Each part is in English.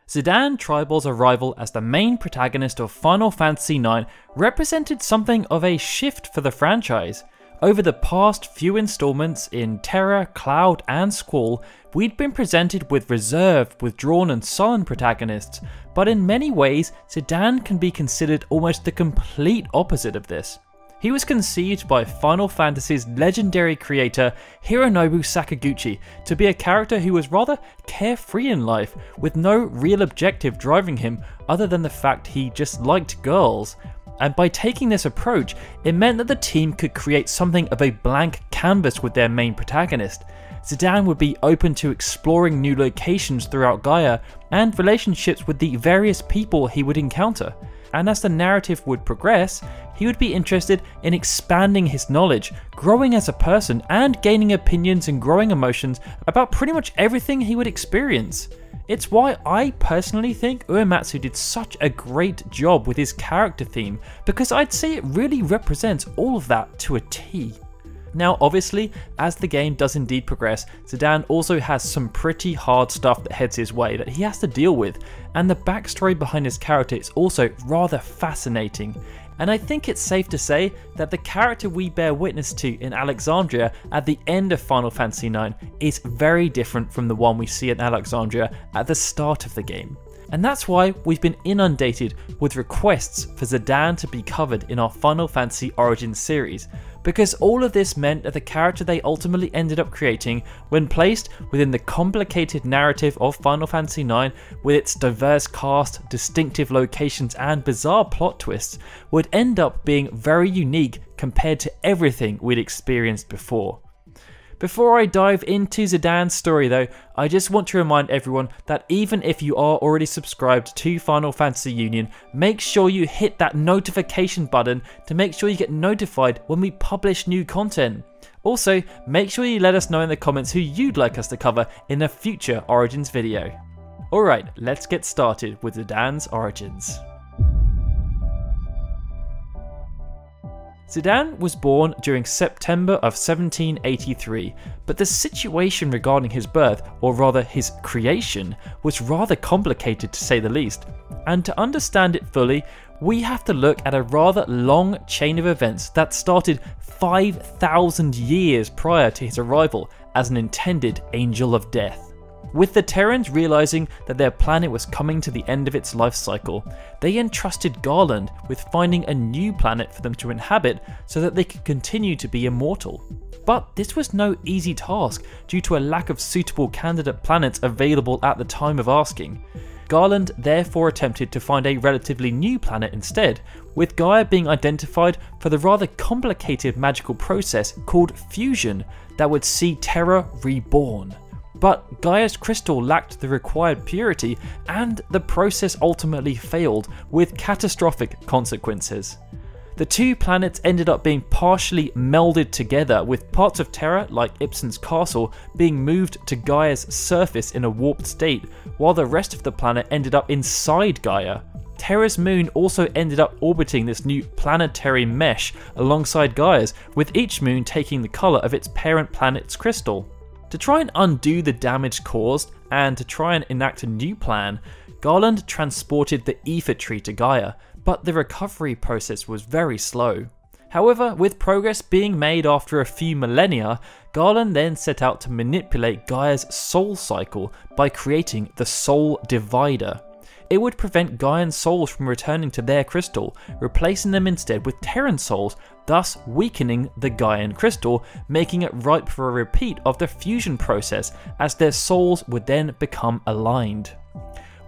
Zidane Tribal's arrival as the main protagonist of Final Fantasy IX represented something of a shift for the franchise. Over the past few installments in Terra, Cloud and Squall, we'd been presented with reserved, withdrawn and sullen protagonists, but in many ways Zidane can be considered almost the complete opposite of this. He was conceived by Final Fantasy's legendary creator Hironobu Sakaguchi to be a character who was rather carefree in life, with no real objective driving him other than the fact he just liked girls. And by taking this approach, it meant that the team could create something of a blank canvas with their main protagonist. Zidane would be open to exploring new locations throughout Gaia and relationships with the various people he would encounter. And as the narrative would progress, he would be interested in expanding his knowledge, growing as a person, and gaining opinions and growing emotions about pretty much everything he would experience. It's why I personally think Uematsu did such a great job with his character theme, because I'd say it really represents all of that to a T. Now obviously, as the game does indeed progress, Zidane also has some pretty hard stuff that heads his way that he has to deal with, and the backstory behind his character is also rather fascinating. And I think it's safe to say that the character we bear witness to in Alexandria at the end of Final Fantasy IX is very different from the one we see in Alexandria at the start of the game. And that's why we've been inundated with requests for Zidane to be covered in our Final Fantasy Origins series, because all of this meant that the character they ultimately ended up creating, when placed within the complicated narrative of Final Fantasy IX with its diverse cast, distinctive locations and bizarre plot twists, would end up being very unique compared to everything we'd experienced before. Before I dive into Zidane's story though, I just want to remind everyone that even if you are already subscribed to Final Fantasy Union, make sure you hit that notification button to make sure you get notified when we publish new content. Also, make sure you let us know in the comments who you'd like us to cover in a future Origins video. Alright, let's get started with Zidane's origins. Zidane was born during September of 1783, but the situation regarding his birth, or rather his creation, was rather complicated to say the least. And to understand it fully, we have to look at a rather long chain of events that started 5,000 years prior to his arrival as an intended Angel of Death. With the Terrans realizing that their planet was coming to the end of its life cycle, they entrusted Garland with finding a new planet for them to inhabit so that they could continue to be immortal. But this was no easy task due to a lack of suitable candidate planets available at the time of asking. Garland therefore attempted to find a relatively new planet instead, with Gaia being identified for the rather complicated magical process called fusion that would see Terra reborn. But Gaia's crystal lacked the required purity, and the process ultimately failed with catastrophic consequences. The two planets ended up being partially melded together, with parts of Terra, like Ibsen's castle, being moved to Gaia's surface in a warped state, while the rest of the planet ended up inside Gaia. Terra's moon also ended up orbiting this new planetary mesh alongside Gaia's, with each moon taking the colour of its parent planet's crystal. To try and undo the damage caused, and to try and enact a new plan, Garland transported the Ether Tree to Gaia, but the recovery process was very slow. However, with progress being made after a few millennia, Garland then set out to manipulate Gaia's soul cycle by creating the Soul Divider. It would prevent Gaian souls from returning to their crystal, replacing them instead with Terran souls, thus weakening the Gaian crystal, making it ripe for a repeat of the fusion process, as their souls would then become aligned.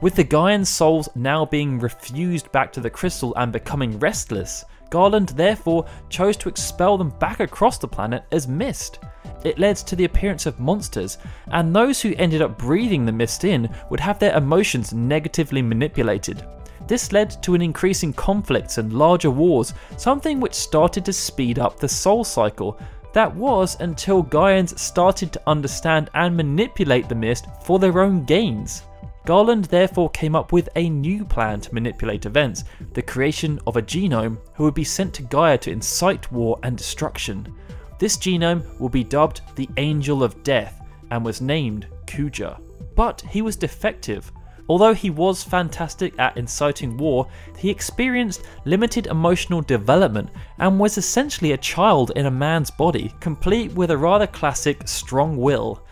With the Gaian souls now being refused back to the crystal and becoming restless, Garland therefore chose to expel them back across the planet as mist. It led to the appearance of monsters, and those who ended up breathing the mist in would have their emotions negatively manipulated. This led to an increase in conflicts and larger wars, something which started to speed up the soul cycle. That was until Gaians started to understand and manipulate the mist for their own gains. Garland therefore came up with a new plan to manipulate events, the creation of a genome who would be sent to Gaia to incite war and destruction. This genome will be dubbed the Angel of Death and was named Kuja. But he was defective. Although he was fantastic at inciting war, he experienced limited emotional development and was essentially a child in a man's body, complete with a rather classic strong will.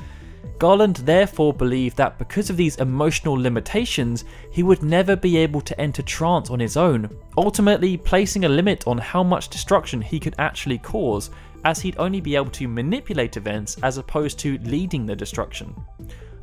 Garland therefore believed that because of these emotional limitations, he would never be able to enter trance on his own, ultimately placing a limit on how much destruction he could actually cause, as he'd only be able to manipulate events as opposed to leading the destruction.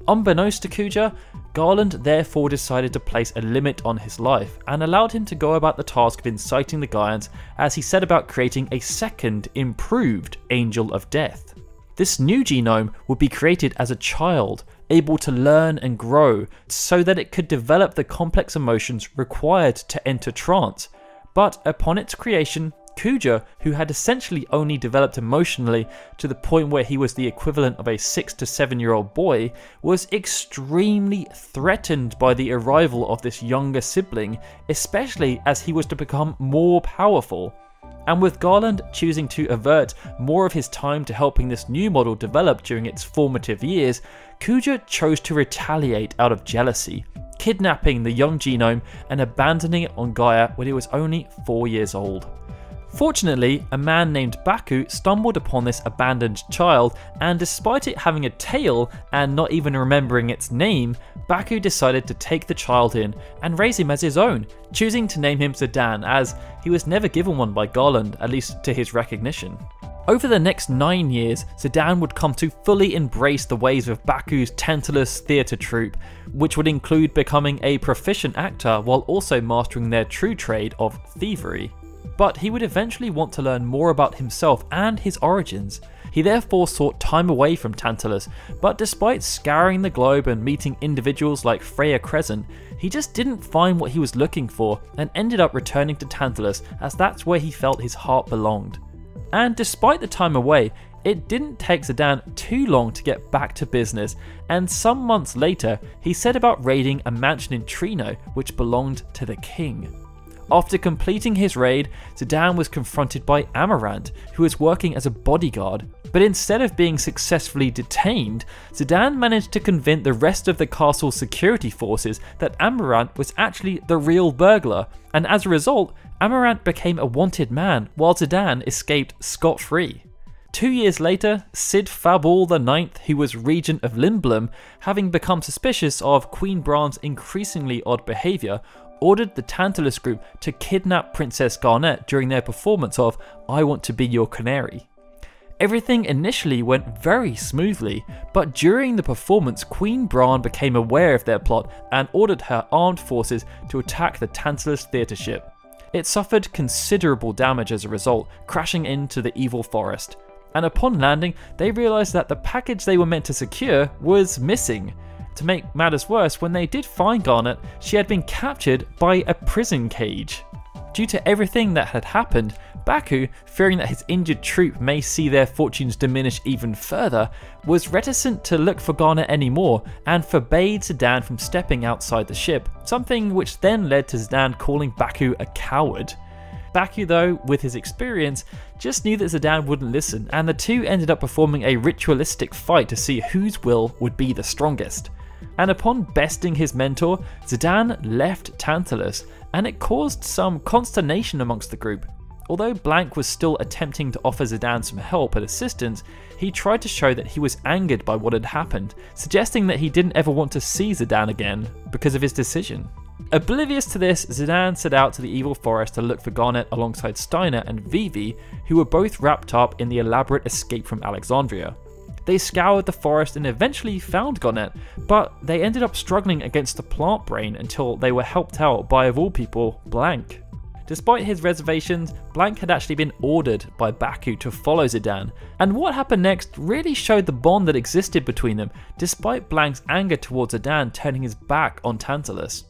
Unbeknownst to Kuja, Garland therefore decided to place a limit on his life and allowed him to go about the task of inciting the Gaians as he set about creating a second, improved Angel of Death. This new genome would be created as a child, able to learn and grow so that it could develop the complex emotions required to enter trance. But upon its creation, Kuja, who had essentially only developed emotionally to the point where he was the equivalent of a 6 to 7-year-old boy, was extremely threatened by the arrival of this younger sibling, especially as he was to become more powerful. And with Garland choosing to avert more of his time to helping this new model develop during its formative years, Kuja chose to retaliate out of jealousy, kidnapping the young genome and abandoning it on Gaia when it was only 4 years old. Fortunately, a man named Baku stumbled upon this abandoned child, and despite it having a tail and not even remembering its name, Baku decided to take the child in and raise him as his own, choosing to name him Zidane as he was never given one by Garland, at least to his recognition. Over the next 9 years, Zidane would come to fully embrace the ways of Baku's Tantalus Theatre Troupe, which would include becoming a proficient actor while also mastering their true trade of thievery. But he would eventually want to learn more about himself and his origins. He therefore sought time away from Tantalus, but despite scouring the globe and meeting individuals like Freya Crescent, he just didn't find what he was looking for and ended up returning to Tantalus, as that's where he felt his heart belonged. And despite the time away, it didn't take Zidane too long to get back to business, and some months later he set about raiding a mansion in Trino which belonged to the king. After completing his raid, Zidane was confronted by Amarant, who was working as a bodyguard, but instead of being successfully detained, Zidane managed to convince the rest of the castle's security forces that Amarant was actually the real burglar, and as a result, Amarant became a wanted man, while Zidane escaped scot-free. 2 years later, Cid Fabul IX, who was regent of Limblum, having become suspicious of Queen Bran's increasingly odd behaviour, ordered the Tantalus Group to kidnap Princess Garnet during their performance of I Want to Be Your Canary. Everything initially went very smoothly, but during the performance Queen Bran became aware of their plot and ordered her armed forces to attack the Tantalus Theatre ship. It suffered considerable damage as a result, crashing into the evil forest. And upon landing, they realised that the package they were meant to secure was missing. To make matters worse, when they did find Garnet, she had been captured by a prison cage. Due to everything that had happened, Baku, fearing that his injured troop may see their fortunes diminish even further, was reticent to look for Garnet anymore and forbade Zidane from stepping outside the ship, something which then led to Zidane calling Baku a coward. Baku, though, with his experience, just knew that Zidane wouldn't listen, and the two ended up performing a ritualistic fight to see whose will would be the strongest. And upon besting his mentor, Zidane left Tantalus, and it caused some consternation amongst the group. Although Blank was still attempting to offer Zidane some help and assistance, he tried to show that he was angered by what had happened, suggesting that he didn't ever want to see Zidane again because of his decision. Oblivious to this, Zidane set out to the evil forest to look for Garnet alongside Steiner and Vivi, who were both wrapped up in the elaborate escape from Alexandria. They scoured the forest and eventually found Garnet, but they ended up struggling against the plant brain until they were helped out by, of all people, Blank. Despite his reservations, Blank had actually been ordered by Baku to follow Zidane, and what happened next really showed the bond that existed between them, despite Blank's anger towards Zidane turning his back on Tantalus.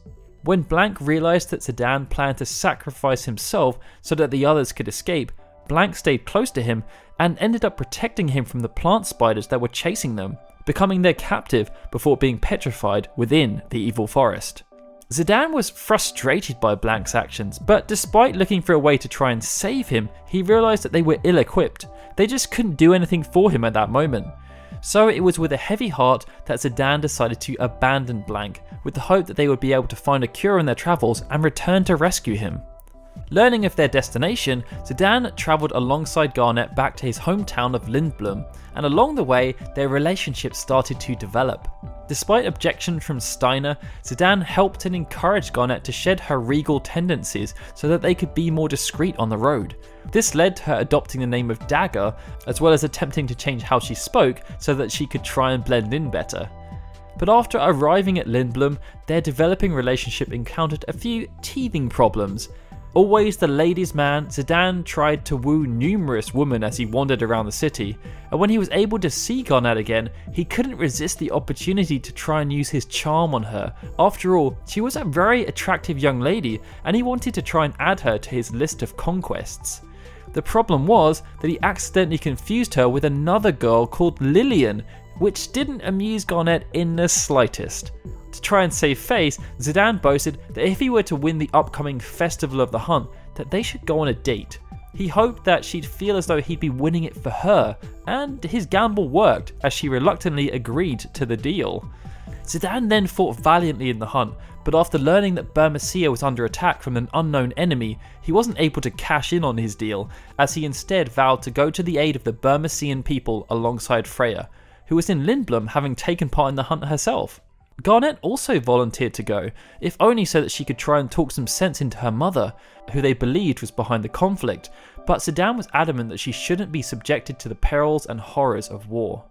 When Blank realised that Zidane planned to sacrifice himself so that the others could escape, Blank stayed close to him and ended up protecting him from the plant spiders that were chasing them, becoming their captive before being petrified within the evil forest. Zidane was frustrated by Blank's actions, but despite looking for a way to try and save him, he realised that they were ill-equipped. They just couldn't do anything for him at that moment. So it was with a heavy heart that Zidane decided to abandon Blanc, with the hope that they would be able to find a cure in their travels and return to rescue him. Learning of their destination, Zidane travelled alongside Garnet back to his hometown of Lindblom, and along the way their relationship started to develop. Despite objection from Steiner, Zidane helped and encouraged Garnet to shed her regal tendencies so that they could be more discreet on the road. This led to her adopting the name of Dagger, as well as attempting to change how she spoke so that she could try and blend in better. But after arriving at Lindblom, their developing relationship encountered a few teething problems. Always the ladies' man, Zidane tried to woo numerous women as he wandered around the city, and when he was able to see Garnet again, he couldn't resist the opportunity to try and use his charm on her. After all, she was a very attractive young lady, and he wanted to try and add her to his list of conquests. The problem was that he accidentally confused her with another girl called Lillian, which didn't amuse Garnet in the slightest. To try and save face, Zidane boasted that if he were to win the upcoming Festival of the Hunt, that they should go on a date. He hoped that she'd feel as though he'd be winning it for her, and his gamble worked as she reluctantly agreed to the deal. Zidane then fought valiantly in the hunt, but after learning that Bermesia was under attack from an unknown enemy, he wasn't able to cash in on his deal, as he instead vowed to go to the aid of the Bermesian people alongside Freya, who was in Lindblom having taken part in the hunt herself. Garnet also volunteered to go, if only so that she could try and talk some sense into her mother, who they believed was behind the conflict, but Zidane was adamant that she shouldn't be subjected to the perils and horrors of war.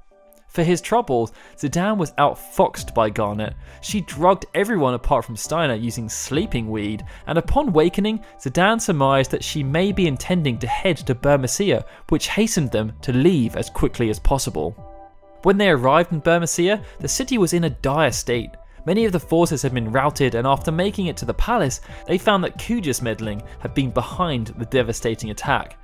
For his troubles, Zidane was outfoxed by Garnet. She drugged everyone apart from Steiner using sleeping weed, and upon wakening, Zidane surmised that she may be intending to head to Bermesia, which hastened them to leave as quickly as possible. When they arrived in Bermesia, the city was in a dire state. Many of the forces had been routed, and after making it to the palace, they found that Kuja's meddling had been behind the devastating attack.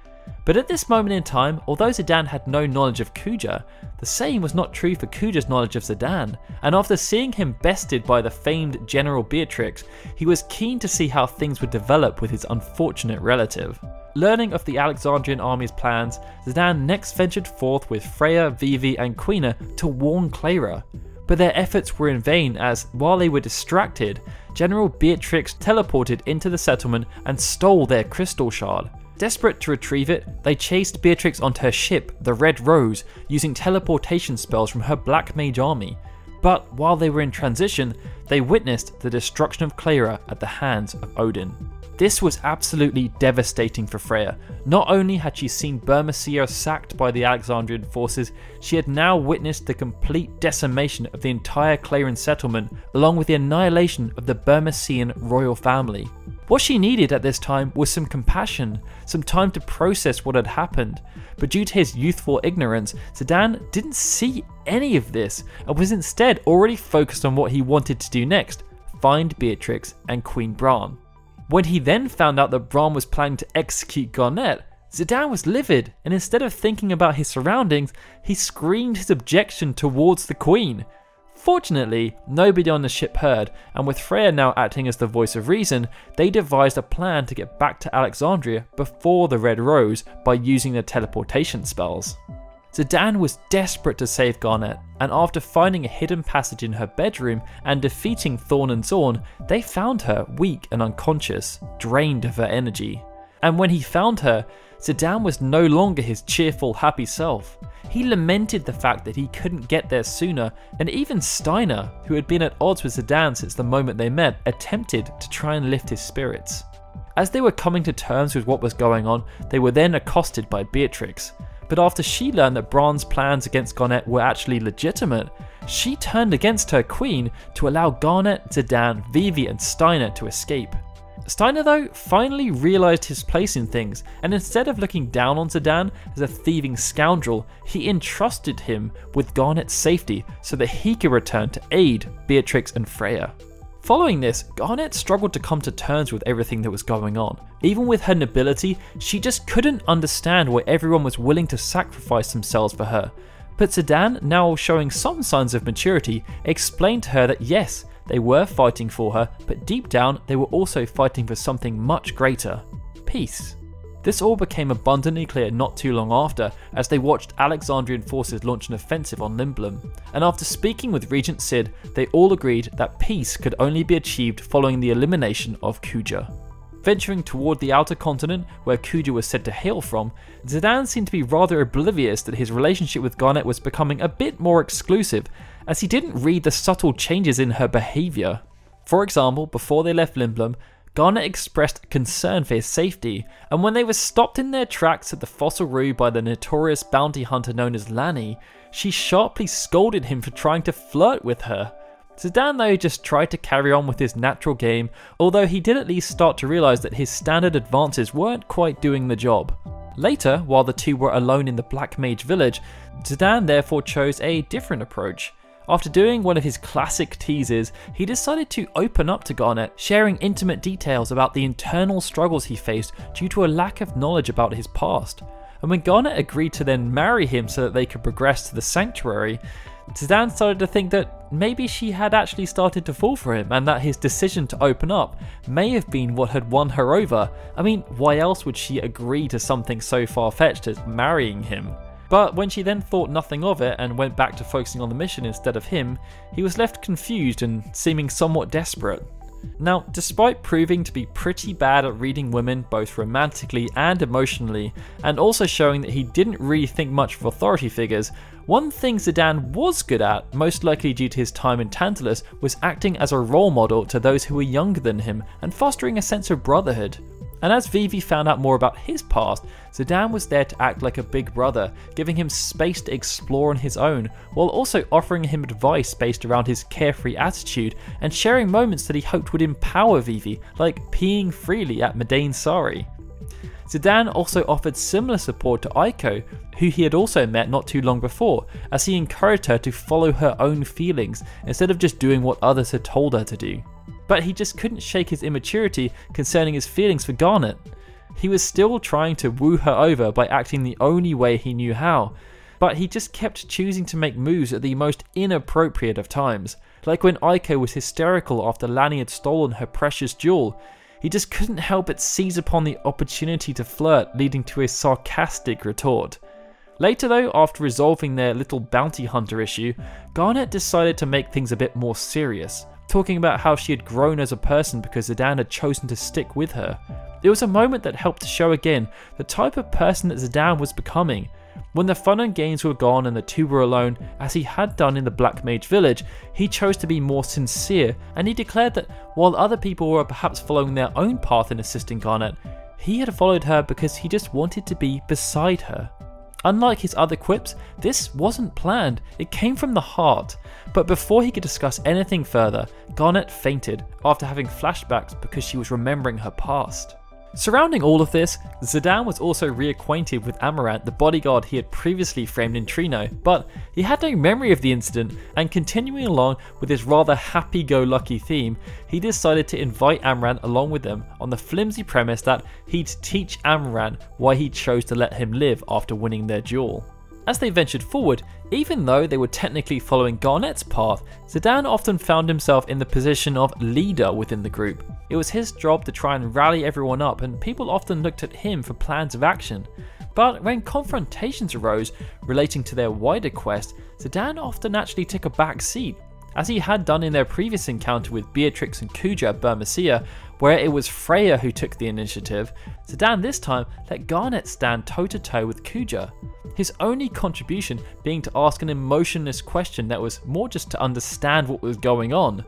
But at this moment in time, although Zidane had no knowledge of Kuja, the same was not true for Kuja's knowledge of Zidane, and after seeing him bested by the famed General Beatrix, he was keen to see how things would develop with his unfortunate relative. Learning of the Alexandrian army's plans, Zidane next ventured forth with Freya, Vivi and Quina to warn Clara. But their efforts were in vain as, while they were distracted, General Beatrix teleported into the settlement and stole their crystal shard. Desperate to retrieve it, they chased Beatrix onto her ship, the Red Rose, using teleportation spells from her Black Mage army. But while they were in transition, they witnessed the destruction of Clara at the hands of Odin. This was absolutely devastating for Freya. Not only had she seen Bermesia sacked by the Alexandrian forces, she had now witnessed the complete decimation of the entire Clarion settlement, along with the annihilation of the Bermesian royal family. What she needed at this time was some compassion, some time to process what had happened, but due to his youthful ignorance, Zidane didn't see any of this and was instead already focused on what he wanted to do next: find Beatrix and Queen Bran. When he then found out that Bran was planning to execute Garnet, Zidane was livid, and instead of thinking about his surroundings, he screamed his objection towards the Queen. Fortunately, nobody on the ship heard, and with Freya now acting as the voice of reason, they devised a plan to get back to Alexandria before the Red Rose by using their teleportation spells. Zidane was desperate to save Garnet, and after finding a hidden passage in her bedroom and defeating Thorn and Zorn, they found her weak and unconscious, drained of her energy. And when he found her, Zidane was no longer his cheerful, happy self. He lamented the fact that he couldn't get there sooner, and even Steiner, who had been at odds with Zidane since the moment they met, attempted to try and lift his spirits. As they were coming to terms with what was going on, they were then accosted by Beatrix. But after she learned that Bran's plans against Garnet were actually legitimate, she turned against her queen to allow Garnet, Zidane, Vivi and Steiner to escape. Steiner though finally realised his place in things, and instead of looking down on Zidane as a thieving scoundrel, he entrusted him with Garnet's safety so that he could return to aid Beatrix and Freya. Following this, Garnet struggled to come to terms with everything that was going on. Even with her nobility, she just couldn't understand why everyone was willing to sacrifice themselves for her. But Zidane, now showing some signs of maturity, explained to her that yes, they were fighting for her, but deep down they were also fighting for something much greater: peace. This all became abundantly clear not too long after, as they watched Alexandrian forces launch an offensive on Limblum, and after speaking with Regent Cid, they all agreed that peace could only be achieved following the elimination of Kuja. Venturing toward the outer continent, where Kuja was said to hail from, Zidane seemed to be rather oblivious that his relationship with Garnet was becoming a bit more exclusive, as he didn't read the subtle changes in her behaviour. For example, before they left Limblum, Garnet expressed concern for his safety, and when they were stopped in their tracks at the Fossil Rue by the notorious bounty hunter known as Lanny, she sharply scolded him for trying to flirt with her. Zidane though just tried to carry on with his natural game, although he did at least start to realise that his standard advances weren't quite doing the job. Later, while the two were alone in the Black Mage village, Zidane therefore chose a different approach. After doing one of his classic teases, he decided to open up to Garnet, sharing intimate details about the internal struggles he faced due to a lack of knowledge about his past. And when Garnet agreed to then marry him so that they could progress to the Sanctuary, Zidane started to think that maybe she had actually started to fall for him, and that his decision to open up may have been what had won her over. I mean, why else would she agree to something so far-fetched as marrying him? But when she then thought nothing of it and went back to focusing on the mission instead of him, he was left confused and seeming somewhat desperate. Now, despite proving to be pretty bad at reading women both romantically and emotionally, and also showing that he didn't really think much of authority figures, one thing Zidane was good at, most likely due to his time in Tantalus, was acting as a role model to those who were younger than him and fostering a sense of brotherhood. And as Vivi found out more about his past, Zidane was there to act like a big brother, giving him space to explore on his own, while also offering him advice based around his carefree attitude and sharing moments that he hoped would empower Vivi, like peeing freely at Madain Sari. Zidane also offered similar support to Eiko, who he had also met not too long before, as he encouraged her to follow her own feelings instead of just doing what others had told her to do. But he just couldn't shake his immaturity concerning his feelings for Garnet. He was still trying to woo her over by acting the only way he knew how, but he just kept choosing to make moves at the most inappropriate of times, like when Eiko was hysterical after Lanny had stolen her precious jewel. He just couldn't help but seize upon the opportunity to flirt, leading to a sarcastic retort. Later though, after resolving their little bounty hunter issue, Garnet decided to make things a bit more serious, talking about how she had grown as a person because Zidane had chosen to stick with her. It was a moment that helped to show again the type of person that Zidane was becoming. When the fun and games were gone and the two were alone, as he had done in the Black Mage village, he chose to be more sincere, and he declared that while other people were perhaps following their own path in assisting Garnet, he had followed her because he just wanted to be beside her. Unlike his other quips, this wasn't planned, it came from the heart. But before he could discuss anything further, Garnet fainted after having flashbacks because she was remembering her past. Surrounding all of this, Zidane was also reacquainted with Amarant, the bodyguard he had previously framed in Trino, but he had no memory of the incident, and continuing along with his rather happy-go-lucky theme, he decided to invite Amarant along with them on the flimsy premise that he'd teach Amarant why he chose to let him live after winning their duel. As they ventured forward, even though they were technically following Garnet's path, Zidane often found himself in the position of leader within the group. It was his job to try and rally everyone up, and people often looked at him for plans of action. But when confrontations arose relating to their wider quest, Zidane often actually took a back seat, as he had done in their previous encounter with Beatrix and Kuja at Bermesia, where it was Freya who took the initiative. Zidane this time let Garnet stand toe-to-toe with Kuja, his only contribution being to ask an emotionless question that was more just to understand what was going on.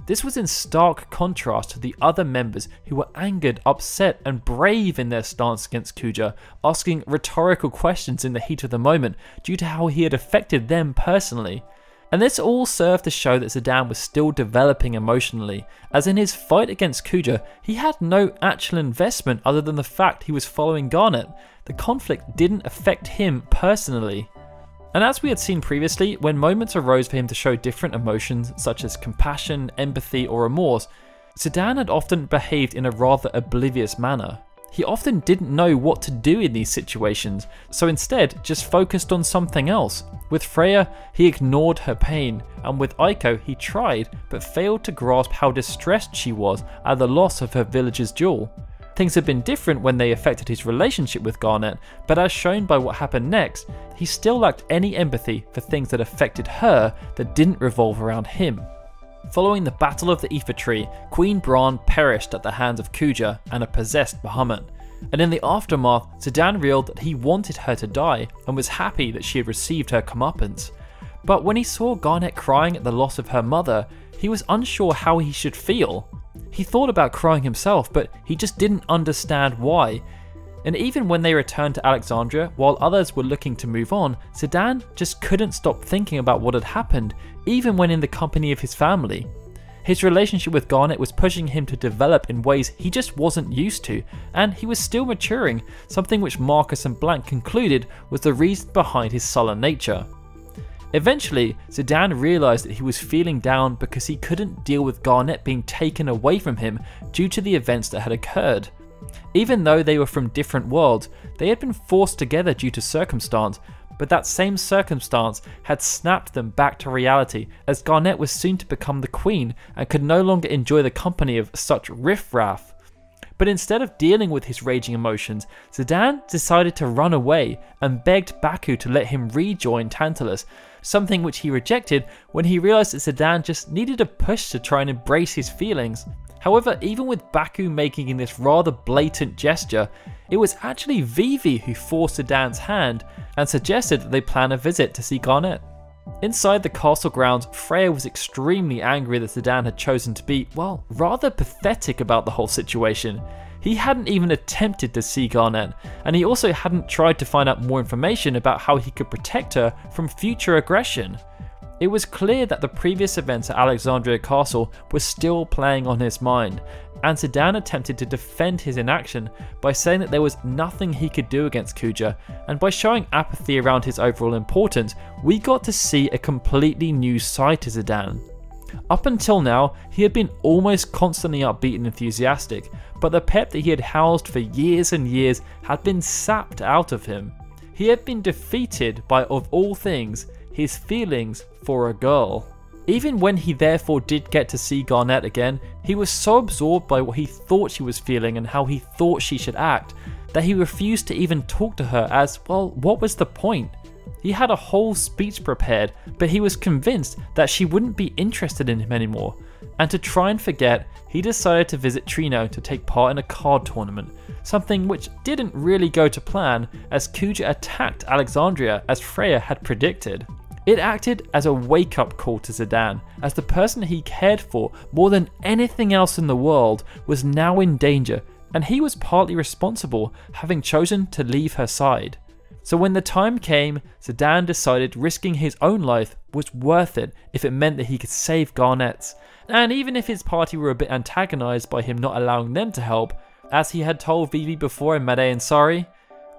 This was in stark contrast to the other members who were angered, upset and brave in their stance against Kuja, asking rhetorical questions in the heat of the moment due to how he had affected them personally. And this all served to show that Zidane was still developing emotionally, as in his fight against Kuja, he had no actual investment other than the fact he was following Garnet. The conflict didn't affect him personally. And as we had seen previously, when moments arose for him to show different emotions such as compassion, empathy or remorse, Zidane had often behaved in a rather oblivious manner. He often didn't know what to do in these situations, so instead just focused on something else. With Freya, he ignored her pain, and with Eiko he tried, but failed to grasp how distressed she was at the loss of her village's jewel. Things had been different when they affected his relationship with Garnet, but as shown by what happened next, he still lacked any empathy for things that affected her that didn't revolve around him. Following the Battle of the Ether Tree, Queen Bran perished at the hands of Kuja and a possessed Bahamut. And in the aftermath, Zidane revealed that he wanted her to die and was happy that she had received her comeuppance. But when he saw Garnet crying at the loss of her mother, he was unsure how he should feel. He thought about crying himself, but he just didn't understand why. And even when they returned to Alexandria, while others were looking to move on, Zidane just couldn't stop thinking about what had happened, even when in the company of his family. His relationship with Garnet was pushing him to develop in ways he just wasn't used to, and he was still maturing, something which Marcus and Blank concluded was the reason behind his sullen nature. Eventually, Zidane realised that he was feeling down because he couldn't deal with Garnet being taken away from him due to the events that had occurred. Even though they were from different worlds, they had been forced together due to circumstance, but that same circumstance had snapped them back to reality, as Garnet was soon to become the queen and could no longer enjoy the company of such riffraff. But instead of dealing with his raging emotions, Zidane decided to run away and begged Baku to let him rejoin Tantalus, something which he rejected when he realised that Zidane just needed a push to try and embrace his feelings. However, even with Baku making this rather blatant gesture, it was actually Vivi who forced Zidane's hand and suggested that they plan a visit to see Garnet. Inside the castle grounds, Freya was extremely angry that Zidane had chosen to be, well, rather pathetic about the whole situation. He hadn't even attempted to see Garnet, and he also hadn't tried to find out more information about how he could protect her from future aggression. It was clear that the previous events at Alexandria Castle were still playing on his mind, and Zidane attempted to defend his inaction by saying that there was nothing he could do against Kuja, and by showing apathy around his overall importance, we got to see a completely new side to Zidane. Up until now, he had been almost constantly upbeat and enthusiastic, but the pep that he had housed for years and years had been sapped out of him. He had been defeated by, of all things, his feelings for a girl. Even when he therefore did get to see Garnet again, he was so absorbed by what he thought she was feeling and how he thought she should act, that he refused to even talk to her as, well, what was the point? He had a whole speech prepared, but he was convinced that she wouldn't be interested in him anymore, and to try and forget, he decided to visit Trino to take part in a card tournament, something which didn't really go to plan as Kuja attacked Alexandria as Freya had predicted. It acted as a wake-up call to Zidane, as the person he cared for more than anything else in the world was now in danger, and he was partly responsible, having chosen to leave her side. So when the time came, Zidane decided risking his own life was worth it if it meant that he could save Garnet's. And even if his party were a bit antagonised by him not allowing them to help, as he had told Vivi before in Mede and Sari,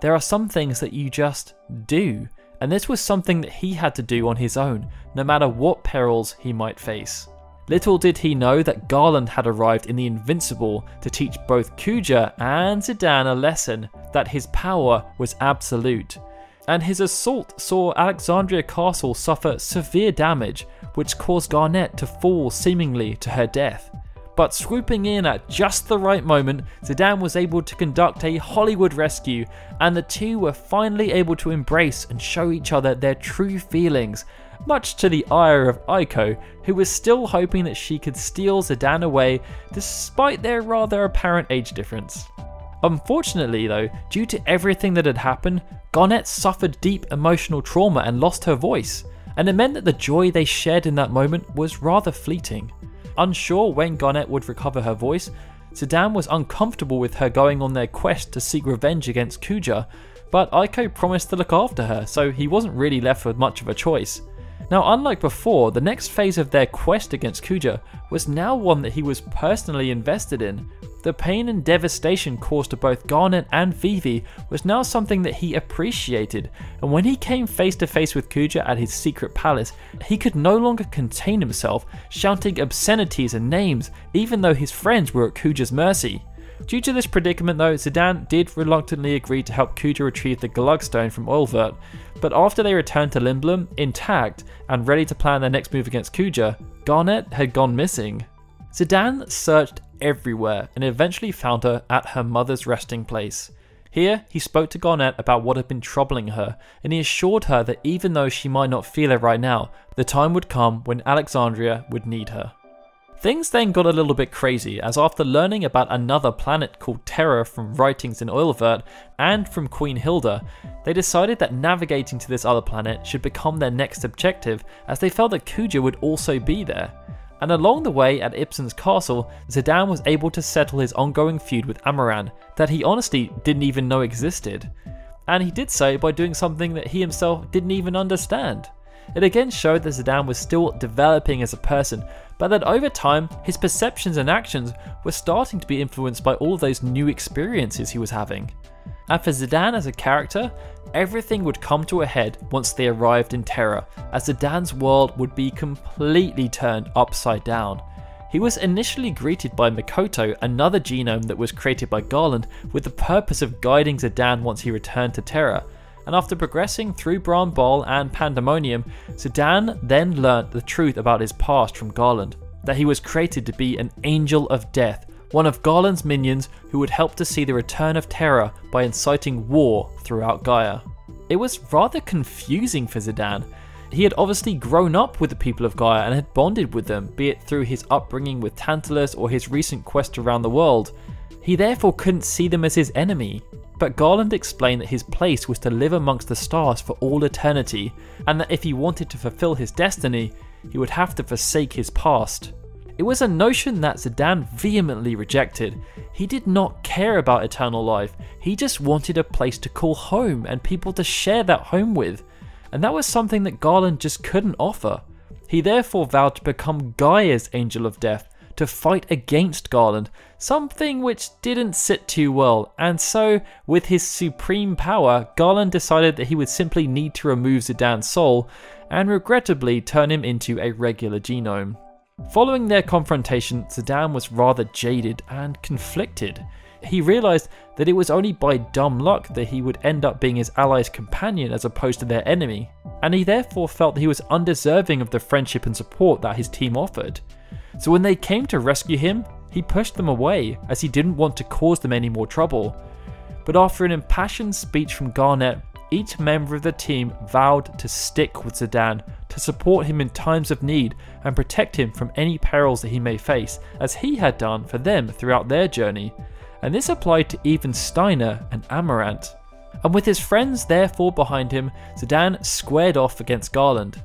there are some things that you just do. And this was something that he had to do on his own, no matter what perils he might face. Little did he know that Garland had arrived in the Invincible to teach both Kuja and Zidane a lesson that his power was absolute. And his assault saw Alexandria Castle suffer severe damage, which caused Garnet to fall seemingly to her death. But swooping in at just the right moment, Zidane was able to conduct a Hollywood rescue, and the two were finally able to embrace and show each other their true feelings, much to the ire of Eiko, who was still hoping that she could steal Zidane away despite their rather apparent age difference. Unfortunately though, due to everything that had happened, Garnet suffered deep emotional trauma and lost her voice, and it meant that the joy they shared in that moment was rather fleeting. Unsure when Garnet would recover her voice, Zidane was uncomfortable with her going on their quest to seek revenge against Kuja, but Eiko promised to look after her, so he wasn't really left with much of a choice. Now, unlike before, the next phase of their quest against Kuja was now one that he was personally invested in. The pain and devastation caused to both Garnet and Vivi was now something that he appreciated, and when he came face to face with Kuja at his secret palace, he could no longer contain himself, shouting obscenities and names, even though his friends were at Kuja's mercy. Due to this predicament though, Zidane did reluctantly agree to help Kuja retrieve the Glugstone from Oilvert, but after they returned to Lindblum, intact, and ready to plan their next move against Kuja, Garnet had gone missing. Zidane searched everywhere and eventually found her at her mother's resting place. Here, he spoke to Garnet about what had been troubling her, and he assured her that even though she might not feel it right now, the time would come when Alexandria would need her. Things then got a little bit crazy, as after learning about another planet called Terra from writings in Oilvert and from Queen Hilda, they decided that navigating to this other planet should become their next objective, as they felt that Kuja would also be there. And along the way at Ibsen's castle, Zidane was able to settle his ongoing feud with Amarant that he honestly didn't even know existed. And he did so by doing something that he himself didn't even understand. It again showed that Zidane was still developing as a person, but that over time, his perceptions and actions were starting to be influenced by all of those new experiences he was having. And for Zidane as a character, everything would come to a head once they arrived in Terra, as Zidane's world would be completely turned upside down. He was initially greeted by Mikoto, another genome that was created by Garland, with the purpose of guiding Zidane once he returned to Terra. And after progressing through Bran Bol and Pandemonium, Zidane then learnt the truth about his past from Garland, that he was created to be an Angel of Death, one of Garland's minions who would help to see the return of Terra by inciting war throughout Gaia. It was rather confusing for Zidane. He had obviously grown up with the people of Gaia and had bonded with them, be it through his upbringing with Tantalus or his recent quest around the world. He therefore couldn't see them as his enemy. But Garland explained that his place was to live amongst the stars for all eternity, and that if he wanted to fulfill his destiny, he would have to forsake his past. It was a notion that Zidane vehemently rejected. He did not care about eternal life, he just wanted a place to call home and people to share that home with, and that was something that Garland just couldn't offer. He therefore vowed to become Gaia's Angel of Death, to fight against Garland, something which didn't sit too well, and so, with his supreme power, Garland decided that he would simply need to remove Zidane's soul, and regrettably turn him into a regular genome. Following their confrontation, Zidane was rather jaded and conflicted. He realised that it was only by dumb luck that he would end up being his ally's companion as opposed to their enemy, and he therefore felt that he was undeserving of the friendship and support that his team offered. So when they came to rescue him, he pushed them away as he didn't want to cause them any more trouble. But after an impassioned speech from Garnet, each member of the team vowed to stick with Zidane, to support him in times of need and protect him from any perils that he may face, as he had done for them throughout their journey. And this applied to even Steiner and Amarant. And with his friends therefore behind him, Zidane squared off against Garland.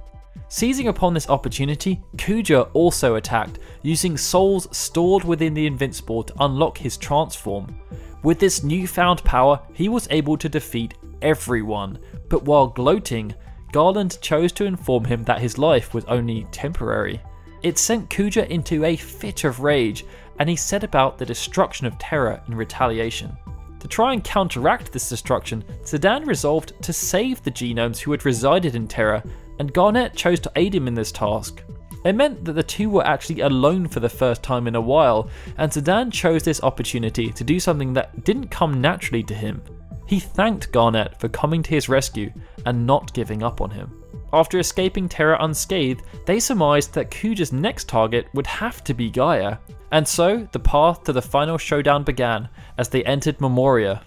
Seizing upon this opportunity, Kuja also attacked, using souls stored within the Invincible to unlock his transform. With this newfound power, he was able to defeat everyone, but while gloating, Garland chose to inform him that his life was only temporary. It sent Kuja into a fit of rage, and he set about the destruction of Terra in retaliation. To try and counteract this destruction, Zidane resolved to save the genomes who had resided in Terra, and Garnet chose to aid him in this task. It meant that the two were actually alone for the first time in a while, and Zidane chose this opportunity to do something that didn't come naturally to him. He thanked Garnet for coming to his rescue and not giving up on him. After escaping Terra unscathed, they surmised that Kuja's next target would have to be Gaia, and so the path to the final showdown began as they entered Memoria.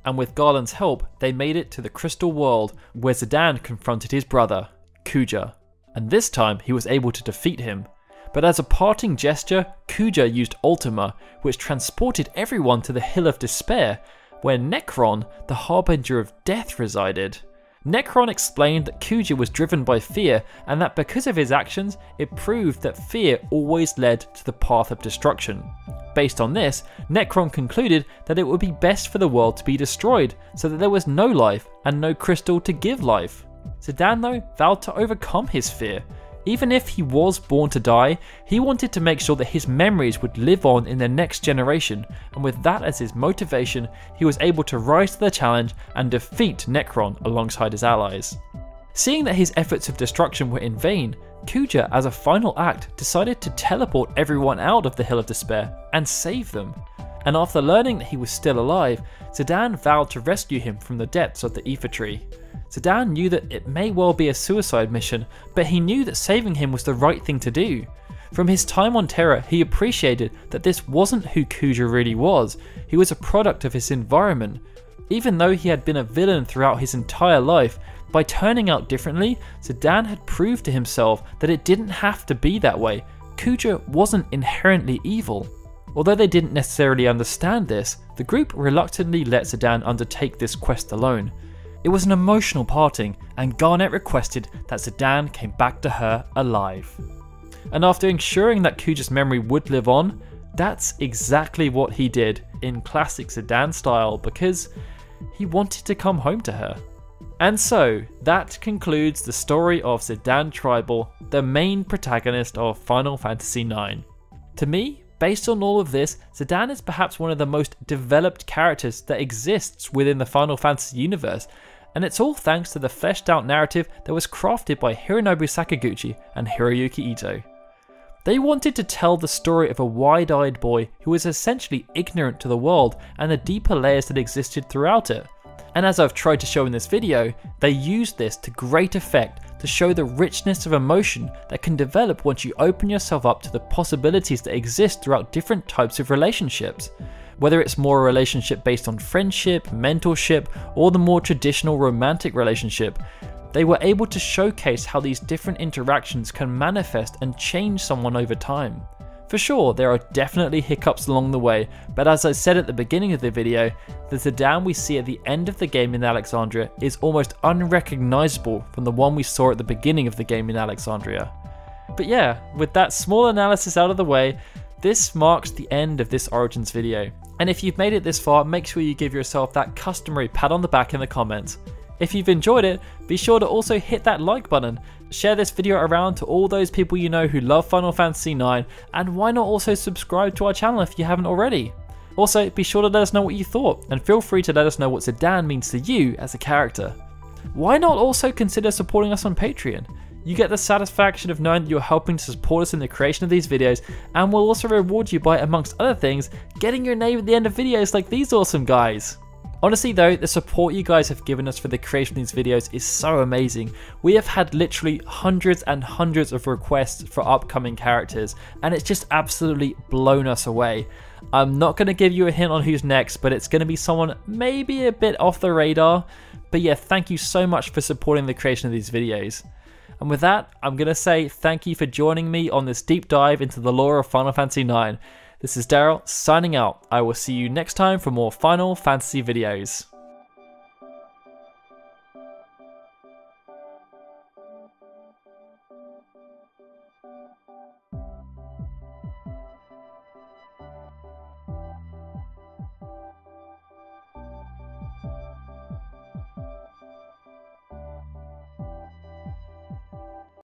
And with Garland's help, they made it to the Crystal World, where Zidane confronted his brother, Kuja, and this time he was able to defeat him. But as a parting gesture, Kuja used Ultima, which transported everyone to the Hill of Despair, where Necron, the Harbinger of Death, resided. Necron explained that Kuja was driven by fear, and that because of his actions, it proved that fear always led to the path of destruction. Based on this, Necron concluded that it would be best for the world to be destroyed, so that there was no life and no crystal to give life. Zidane though vowed to overcome his fear. Even if he was born to die, he wanted to make sure that his memories would live on in the next generation, and with that as his motivation, he was able to rise to the challenge and defeat Necron alongside his allies. Seeing that his efforts of destruction were in vain, Kuja, as a final act, decided to teleport everyone out of the Hill of Despair and save them. And after learning that he was still alive, Zidane vowed to rescue him from the depths of the Ether Tree. Zidane knew that it may well be a suicide mission, but he knew that saving him was the right thing to do. From his time on Terra, he appreciated that this wasn't who Kuja really was. He was a product of his environment. Even though he had been a villain throughout his entire life, by turning out differently, Zidane had proved to himself that it didn't have to be that way. Kuja wasn't inherently evil. Although they didn't necessarily understand this, the group reluctantly let Zidane undertake this quest alone. It was an emotional parting, and Garnet requested that Zidane came back to her alive. And after ensuring that Kuja's memory would live on, that's exactly what he did in classic Zidane style, because he wanted to come home to her. And so, that concludes the story of Zidane Tribal, the main protagonist of Final Fantasy IX. To me, based on all of this, Zidane is perhaps one of the most developed characters that exists within the Final Fantasy universe, and it's all thanks to the fleshed out narrative that was crafted by Hironobu Sakaguchi and Hiroyuki Ito. They wanted to tell the story of a wide-eyed boy who was essentially ignorant to the world and the deeper layers that existed throughout it. And as I've tried to show in this video, they used this to great effect to show the richness of emotion that can develop once you open yourself up to the possibilities that exist throughout different types of relationships. Whether it's more a relationship based on friendship, mentorship, or the more traditional romantic relationship, they were able to showcase how these different interactions can manifest and change someone over time. For sure, there are definitely hiccups along the way, but as I said at the beginning of the video, the Zidane we see at the end of the game in Alexandria is almost unrecognizable from the one we saw at the beginning of the game in Alexandria. But yeah, with that small analysis out of the way, this marks the end of this Origins video. And if you've made it this far, make sure you give yourself that customary pat on the back in the comments. If you've enjoyed it, be sure to also hit that like button, share this video around to all those people you know who love Final Fantasy IX, and why not also subscribe to our channel if you haven't already. Also, be sure to let us know what you thought, and feel free to let us know what Zidane means to you as a character. Why not also consider supporting us on Patreon? You get the satisfaction of knowing that you're helping to support us in the creation of these videos, and we'll also reward you by, amongst other things, getting your name at the end of videos like these awesome guys. Honestly though, the support you guys have given us for the creation of these videos is so amazing. We have had literally hundreds and hundreds of requests for upcoming characters, and it's just absolutely blown us away. I'm not going to give you a hint on who's next, but it's going to be someone maybe a bit off the radar. But yeah, thank you so much for supporting the creation of these videos. And with that, I'm going to say thank you for joining me on this deep dive into the lore of Final Fantasy IX. This is Daryl signing out. I will see you next time for more Final Fantasy videos.